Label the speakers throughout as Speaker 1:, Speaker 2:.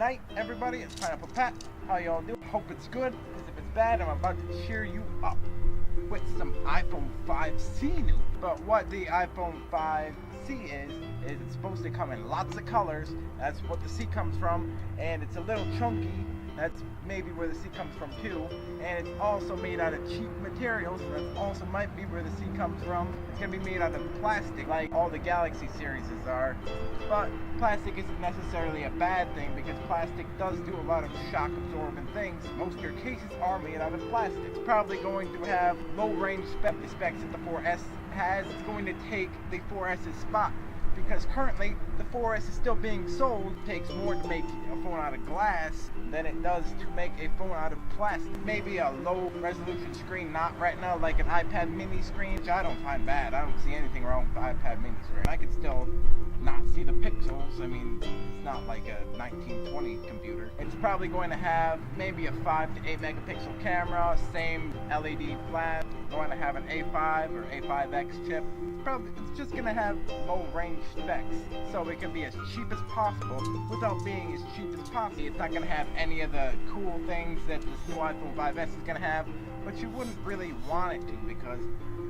Speaker 1: night, everybody. It's Pineapple Pat. How y'all doing? Hope it's good, because if it's bad, I'm about to cheer you up with some iPhone 5C news. But what the iPhone 5C is it's supposed to come in lots of colors. That's what the C comes from, and it's a little chunky. That's maybe where the C comes from too. And it's also made out of cheap materials. So that also might be where the C comes from. It's going to be made out of plastic, like all the Galaxy series are. But plastic isn't necessarily a bad thing, because plastic does do a lot of shock absorbent things. Most of your cases are made out of plastic. It's probably going to have low range specs that the 4S has. It's going to take the 4S's spot, because currently the 4S is still being sold. It takes more to make a phone out of glass than it does to make a phone out of plastic. Maybe a low resolution screen, not right now, like an iPad mini screen, which I don't find bad. I don't see anything wrong with the iPad mini screen. I could still not see the pixels. I mean, it's not like a 1920 computer. It's probably going to have maybe a 5 to 8 megapixel camera, same LED flash, going to have an A5 or A5X chip. It's just going to have low range specs, so it can be as cheap as possible without being as cheap as possible. It's not going to have any of the cool things that this new iPhone 5S is going to have, but you wouldn't really want it to, because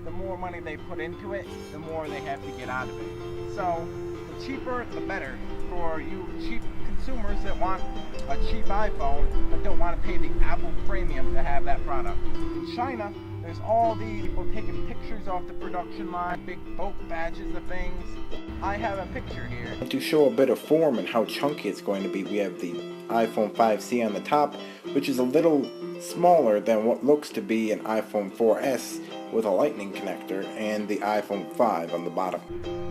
Speaker 1: the more money they put into it, the more they have to get out of it. So the cheaper, the better for you cheap consumers that want a cheap iPhone but don't want to pay the Apple premium to have that product. In China, there's all these people taking pictures off the production line, big bulk batches of things. I have a picture here.
Speaker 2: To show a bit of form and how chunky it's going to be, we have the iPhone 5C on the top, which is a little smaller than what looks to be an iPhone 4S with a lightning connector, and the iPhone 5 on the bottom.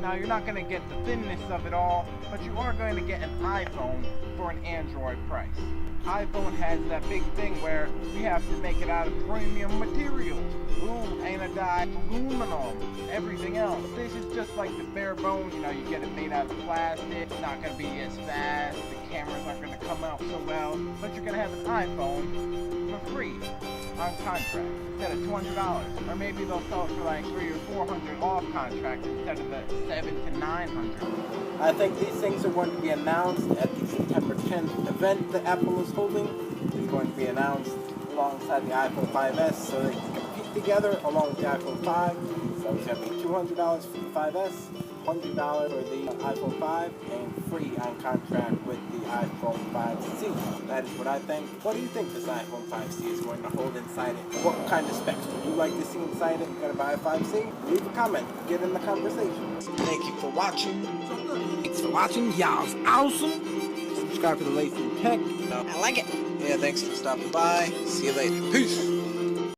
Speaker 1: Now, you're not going to get the thinness of it all, but you are going to get an iPhone for an Android price. iPhone has that big thing where we have to make it out of premium materials. Anodized aluminum, everything else. This is just like the bare bones. You get it made out of plastic. It's not going to be as fast. The cameras aren't going to come out so well. But you're going to have an iPhone for free on contract instead of $200. Or maybe they'll sell it for like $300 or $400 off contract instead of the $700 to $900. I think these things are going to be announced at the September 10th event that Apple is holding. It's going to be announced alongside the iPhone 5S, so they can compete together along with the iPhone 5. So it's going to be $200 for the 5S, $100 for the iPhone 5, and free on contract with the iPhone 5C. That is what I think. What do you think this iPhone 5C is going to hold inside it? What kind of specs would you like to see inside it? You're going to buy a 5C? Leave a comment. Get in the conversation.
Speaker 2: Thank you for watching. Thanks for watching. Y'all's awesome. Subscribe to the Late Food Tech.
Speaker 3: I like it.
Speaker 2: Yeah, thanks for stopping by. See you later. Peace.